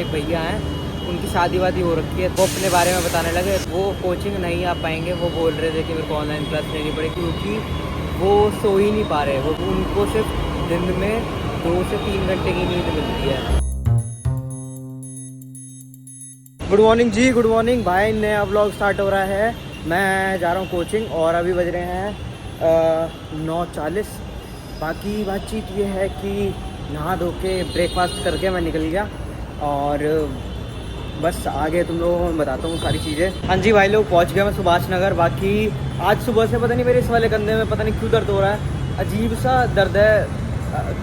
एक भैया हैं, उनकी शादी वादी हो रखी है। वो अपने बारे में बताने लगे, वो कोचिंग नहीं आ पाएंगे। वो बोल रहे थे कि मेरे को ऑनलाइन क्लास लेनी पड़ेगी क्योंकि वो सो ही नहीं पा रहे। वो उनको सिर्फ दिन में 2 से 3 घंटे की नींद मिलती है। गुड मॉर्निंग जी, गुड मॉर्निंग भाई। नया व्लॉग स्टार्ट हो रहा है। मैं जा रहा हूँ कोचिंग और अभी बज रहे हैं 9:40। बाकी बातचीत ये है कि नहा धो के ब्रेकफास्ट करके मैं निकल गया और बस आगे तुम लोगों को मैं बताता हूँ सारी चीज़ें। हाँ जी भाई लोग, पहुँच गया मैं सुभाष नगर। बाकी आज सुबह से पता नहीं मेरे इस वाले कंधे में पता नहीं क्यों दर्द हो रहा है, अजीब सा दर्द है।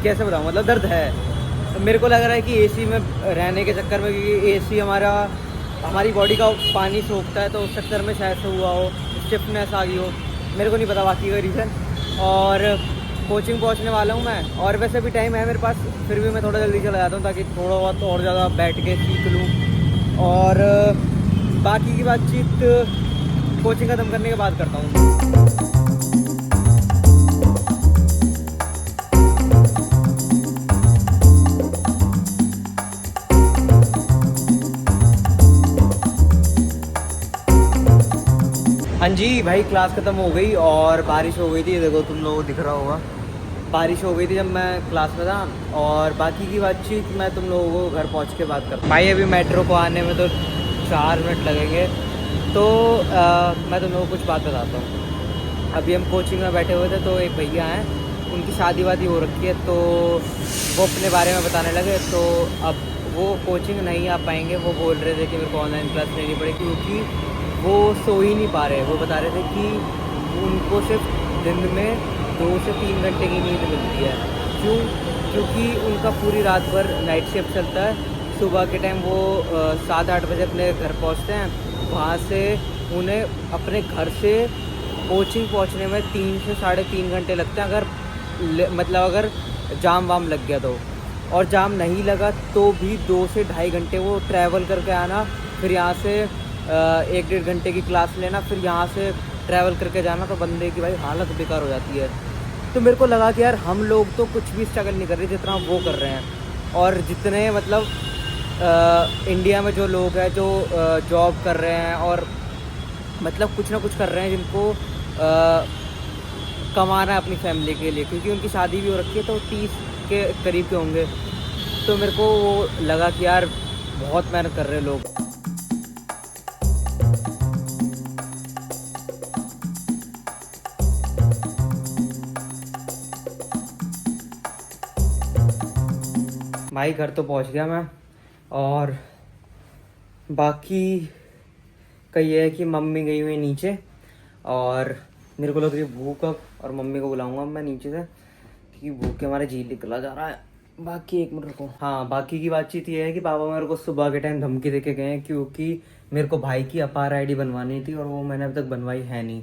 कैसे बताऊँ, मतलब दर्द है। मेरे को लग रहा है कि एसी में रहने के चक्कर में, क्योंकि एसी हमारी बॉडी का पानी सोखता है, तो उस चक्कर में शायद से हुआ हो, स्टिफनेस आ गई हो। मेरे को नहीं पता बाकी का रीज़न। और कोचिंग पहुंचने वाला हूं मैं, और वैसे भी टाइम है मेरे पास, फिर भी मैं थोड़ा जल्दी चला जाता हूं ताकि थोड़ा बहुत और ज़्यादा बैठ के सीख लूं। और बाकी की बातचीत कोचिंग ख़त्म करने के बाद करता हूँ। हाँ जी भाई, क्लास ख़त्म हो गई और बारिश हो गई थी। देखो तुम लोगों को दिख रहा होगा, बारिश हो गई थी जब मैं क्लास में था। और बाकी की बातचीत मैं तुम लोगों को घर पहुंच के बात करता हूँ। भाई अभी मेट्रो को आने में तो 4 मिनट लगेंगे, तो मैं तुम लोगों को कुछ बात बताता हूँ। अभी हम कोचिंग में बैठे हुए थे, तो एक भैया हैं, उनकी शादी वादी हो रखी है, तो वो अपने बारे में बताने लगे। तो अब वो कोचिंग नहीं आ पाएंगे। वो बोल रहे थे कि मेरे को ऑनलाइन क्लास लेनी पड़ेगी क्योंकि वो सो ही नहीं पा रहे। वो बता रहे थे कि उनको सिर्फ दिन में 2 से 3 घंटे की नींद मिलती है। क्यों? क्योंकि उनका पूरी रात भर नाइट शिफ्ट चलता है। सुबह के टाइम वो 7-8 बजे अपने घर पहुंचते हैं। वहाँ से उन्हें अपने घर से कोचिंग पहुंचने में 3 से 3.5 घंटे लगते हैं, अगर जाम वाम लग गया तो। और जाम नहीं लगा तो भी 2 से 2.5 घंटे वो ट्रैवल करके आना, फिर यहाँ से 1-1.5 घंटे की क्लास लेना, फिर यहाँ से ट्रैवल करके जाना। तो बंदे की भाई हालत बेकार हो जाती है। तो मेरे को लगा कि यार हम लोग तो कुछ भी स्ट्रगल नहीं कर रहे जितना वो कर रहे हैं। और जितने मतलब इंडिया में जो लोग हैं जो जॉब कर रहे हैं और मतलब कुछ ना कुछ कर रहे हैं, जिनको कमाना है अपनी फैमिली के लिए, क्योंकि उनकी शादी भी हो रखी है, तो 30 के करीब के होंगे। तो मेरे को वो लगा कि यार बहुत मेहनत कर रहे हैं लोग। भाई घर तो पहुंच गया मैं, और बाकी का ये है कि मम्मी गई हुई है नीचे, और मेरे को लग रही है भूख अब, और मम्मी को बुलाऊंगा मैं नीचे से कि भूख के हमारे जी निकला जा रहा है। बाकी 1 मिनट रुको। हाँ, बाकी की बातचीत ये है कि पापा मेरे को सुबह के टाइम धमकी दे के गए हैं, क्योंकि मेरे को भाई की अपार आईडी बनवानी थी और वो मैंने अभी तक बनवाई है नहीं।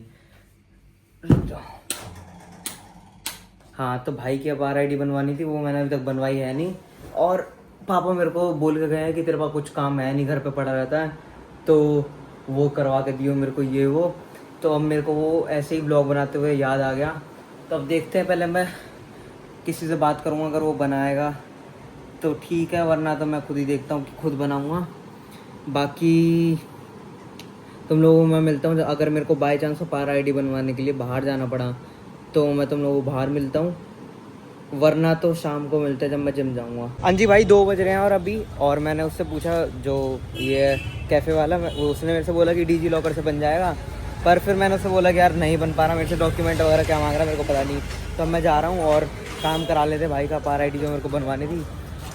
हाँ, तो भाई की अपार आईडी बनवानी थी, वो मैंने अभी तक बनवाई है नहीं। और पापा मेरे को बोल के गए हैं कि तेरे पास कुछ काम है नहीं, घर पे पड़ा रहता है, तो वो करवा के दियो मेरे को ये वो। तो अब मेरे को वो ऐसे ही ब्लॉग बनाते हुए याद आ गया। तो अब देखते हैं, पहले मैं किसी से बात करूँगा, अगर वो बनाएगा तो ठीक है, वरना तो मैं खुद ही देखता हूँ कि खुद बनाऊँगा। बाकी तुम लोगों को मैं मिलता हूँ, अगर मेरे को बाई चांस अपार आईडी बनवाने के लिए बाहर जाना पड़ा तो मैं तुम लोगों को बाहर मिलता हूँ, वरना तो शाम को मिलते हैं जब मैं जिम जाऊंगा। हाँ जी भाई, 2 बज रहे हैं और अभी, और मैंने उससे पूछा जो ये कैफ़े वाला, उसने मेरे से बोला कि डिजी लॉकर से बन जाएगा। पर फिर मैंने उससे बोला कि यार नहीं बन पा रहा, मेरे से डॉक्यूमेंट वगैरह क्या मांग रहा है मेरे को पता नहीं। तो अब मैं जा रहा हूँ और काम करा लेते भाई का अपार आईडी जो मेरे को बनवानी थी,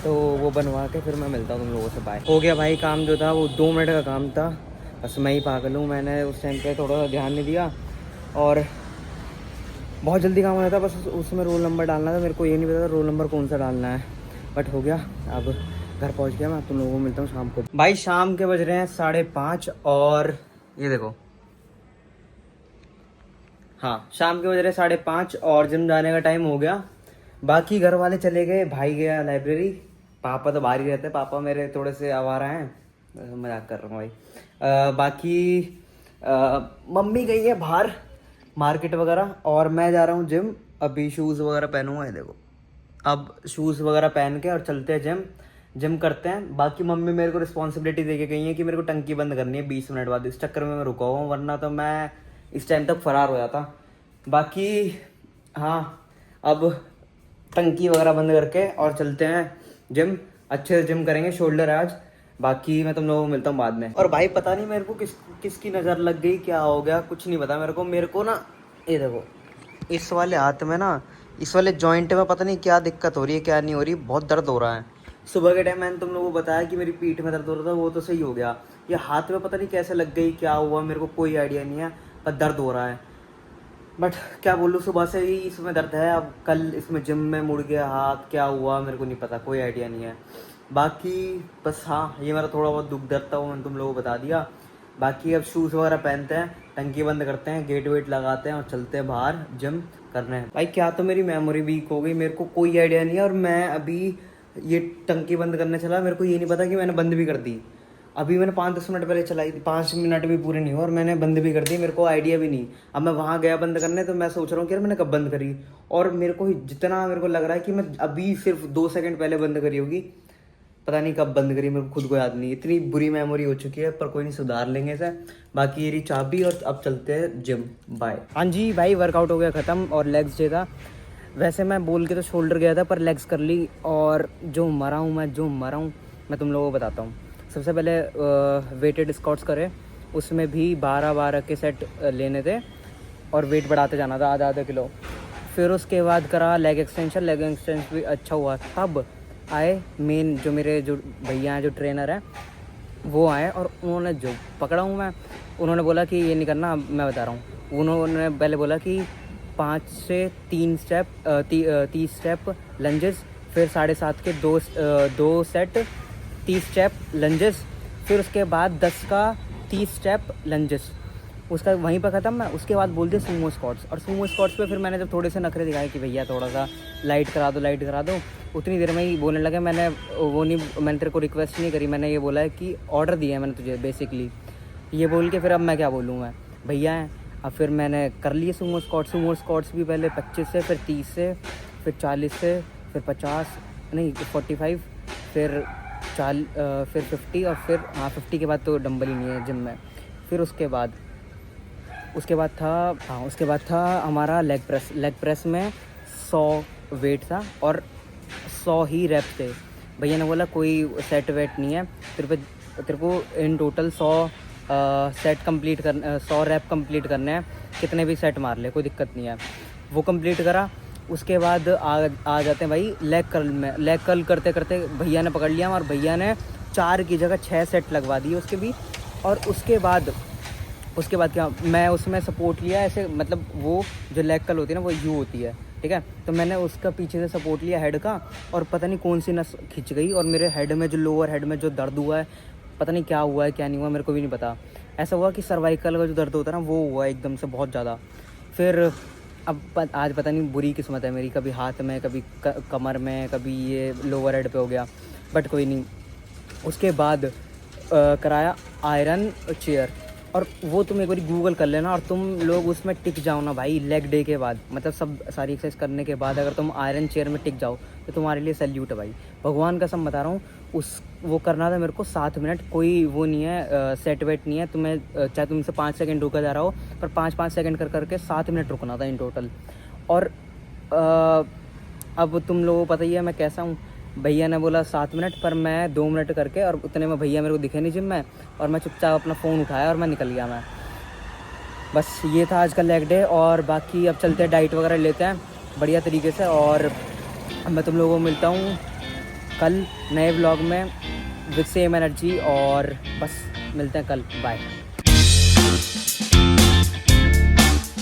तो वो बनवा के फिर मैं मिलता हूँ तुम लोगों से। बाय। हो गया भाई काम, जो था वो 2 मिनट का काम था। बस मैं ही पागल हूँ, मैंने उस टाइम पर थोड़ा सा ध्यान नहीं दिया और बहुत जल्दी काम होता था। बस उसमें रोल नंबर डालना था, मेरे को ये नहीं पता रोल नंबर कौन सा डालना है, बट हो गया। अब घर पहुंच गया मैं, तुम लोगों को मिलता हूँ शाम को। भाई शाम के बज रहे हैं 5:30 और ये देखो, हाँ शाम के बज रहे हैं 5:30 और जिम जाने का टाइम हो गया। बाकी घर वाले चले गए, भाई गया लाइब्रेरी, पापा तो बाहर ही रहते हैं, पापा मेरे थोड़े से आवारा हैं, मजाक कर रहा हूँ भाई। बाकी मम्मी गई है बाहर मार्केट वगैरह, और मैं जा रहा हूँ जिम। अभी शूज़ वगैरह पहनूंगा, ये देखो। अब शूज़ वगैरह पहन के और चलते हैं जिम। जिम करते हैं। बाकी मम्मी मेरे को रिस्पॉन्सिबिलिटी दे के गई है कि मेरे को टंकी बंद करनी है 20 मिनट बाद। इस चक्कर में मैं रुका हुआ हूँ, वरना तो मैं इस टाइम तक फरार हो जाता। बाकी हाँ, अब टंकी वगैरह बंद करके और चलते हैं जिम। अच्छे से जिम करेंगे, शोल्डर आज। बाकी मैं तुम लोगों को मिलता हूँ बाद में। और भाई पता नहीं मेरे को किसकी नज़र लग गई, क्या हो गया कुछ नहीं पता मेरे को ना, ये देखो इस वाले हाथ में ना, इस वाले जॉइंट में पता नहीं क्या दिक्कत हो रही है, क्या नहीं हो रही, बहुत दर्द हो रहा है। सुबह के टाइम मैंने तुम लोगों को बताया कि मेरी पीठ में दर्द हो रहा था, वो तो सही हो गया। ये हाथ में पता नहीं कैसे लग गई, क्या हुआ मेरे को कोई आइडिया नहीं है, पर दर्द हो रहा है। बट क्या बोलूँ, सुबह से ही इसमें दर्द है। अब कल इसमें जिम में मुड़ गया हाथ, क्या हुआ मेरे को नहीं पता, कोई आइडिया नहीं है। बाकी बस हाँ, ये मेरा थोड़ा बहुत दुख दर्द था, वो मैंने तुम लोगों को बता दिया। बाकी अब शूज़ वगैरह पहनते हैं, टंकी बंद करते हैं, गेट वेट लगाते हैं और चलते हैं बाहर जिम करने हैं। भाई क्या तो मेरी मेमोरी वीक हो गई, मेरे को कोई आइडिया नहीं है। और मैं अभी ये टंकी बंद करने चला, मेरे को ये नहीं पता कि मैंने बंद भी कर दी। अभी मैंने 5-10 मिनट पहले चलाई, 5 मिनट भी पूरे नहीं हुए और मैंने बंद भी कर दी, मेरे को आइडिया भी नहीं। अब मैं वहाँ गया बंद करने, तो मैं सोच रहा हूँ कि यार मैंने कब बंद करी। और मेरे को जितना मेरे को लग रहा है कि मैं अभी सिर्फ 2 सेकंड पहले बंद करी होगी, पता नहीं कब बंद करी, मेरे को खुद को याद नहीं। इतनी बुरी मेमोरी हो चुकी है, पर कोई नहीं, सुधार लेंगे इसे। बाकी ये रही चाबी और अब चलते हैं जिम। बाय। हाँ जी भाई, वर्कआउट हो गया ख़त्म और लेग्स डे था। वैसे मैं बोल के तो शोल्डर गया था, पर लेग्स कर ली। और जो मरा हूँ मैं तुम लोगों को बताता हूँ। सबसे पहले वेटेड स्क्वाट्स करे, उसमें भी 12-12 के सेट लेने थे और वेट बढ़ाते जाना था आधा किलो। फिर उसके बाद करा लेग एक्सटेंशन भी अच्छा हुआ। तब आए मेन जो मेरे जो भैया हैं, जो ट्रेनर हैं, वो आए और उन्होंने जो पकड़ा हूँ मैं, उन्होंने बोला कि ये नहीं करना, मैं बता रहा हूँ। उन्होंने पहले बोला कि 5 से 3 स्टेप 30 स्टेप लंजेस, फिर 7.5 के 2 सेट 30 स्टेप लंजेस, फिर उसके बाद 10 का 30 स्टेप लंजेस। उसका वहीं पर ख़त्म है। उसके बाद बोलते सूमो स्क्वाट्स, और सूमो स्क्वाट्स पे फिर मैंने जब थोड़े से नखरे दिखाए कि भैया थोड़ा सा लाइट करा दो, उतनी देर में ही बोलने लगे। मैंने तेरे को रिक्वेस्ट नहीं करी, मैंने ये बोला है कि ऑर्डर दिया है मैंने तुझे बेसिकली, ये बोल के फिर अब मैं क्या बोलूँ, मैं भैया हैं। अब फिर मैंने कर लिए सूमो स्क्वाट्स भी पहले 25 से, फिर 30 से, फिर 40 से, फिर 50 नहीं 45, फिर 50, और फिर 50 के बाद तो डंबल ही नहीं है जिम में। फिर उसके बाद था हमारा लेग प्रेस में 100 वेट था और 100 ही रैप थे। भैया ने बोला कोई सेट वेट नहीं है, तेरे को इन टोटल 100 रैप कंप्लीट करने हैं, कितने भी सेट मार ले, कोई दिक्कत नहीं है। वो कंप्लीट करा। उसके बाद आ जाते हैं भाई लेग कर्ल में। लेग कर्ल करते करते भैया ने पकड़ लिया और भैया ने 4 की जगह 6 सेट लगवा दिए उसके भी। और उसके बाद क्या, मैं उसमें सपोर्ट लिया ऐसे, मतलब वो जो लेग कर्ल होती है ना, वो यू होती है, ठीक है। तो मैंने उसका पीछे से सपोर्ट लिया हेड का, और पता नहीं कौन सी नस खिंच गई और मेरे हेड में, जो लोअर हेड में जो दर्द हुआ है, पता नहीं क्या हुआ है क्या नहीं हुआ, मेरे को भी नहीं पता। ऐसा हुआ कि सर्वाइकल का जो दर्द होता है ना, वो हुआ एकदम से बहुत ज़्यादा। फिर अब आज पता नहीं बुरी किस्मत है मेरी, कभी हाथ में, कभी कमर में, कभी ये लोअर हेड पे हो गया, बट कोई नहीं। उसके बाद कराया आयरन चेयर, और वो तुम एक बार गूगल कर लेना और तुम लोग उसमें टिक जाओ ना भाई। लेग डे के बाद, मतलब सब सारी एक्सरसाइज करने के बाद अगर तुम आयरन चेयर में टिक जाओ तो तुम्हारे लिए सैल्यूट है भाई, भगवान का सब बता रहा हूँ। वो करना था मेरे को 7 मिनट, कोई वो नहीं है, सेट वेट नहीं है तुम्हें, चाहे तुमसे 5 सेकंड रुका जा रहा हो, पर 5-5 सेकंड करके 7 मिनट रुकना था इन टोटल। और अब तुम लोगों को पता ही है मैं कैसा हूँ। भैया ने बोला 7 मिनट, पर मैं 2 मिनट करके, और उतने में भैया मेरे को दिखे नहीं जिम में, और मैं चुपचाप अपना फ़ोन उठाया और मैं निकल गया। मैं बस ये था आज का लेग डे। और बाकी अब चलते हैं, डाइट वगैरह लेते हैं बढ़िया तरीके से, और मैं तुम लोगों को मिलता हूँ कल नए व्लॉग में विद सेम एनर्जी। और बस मिलते हैं कल, बाय।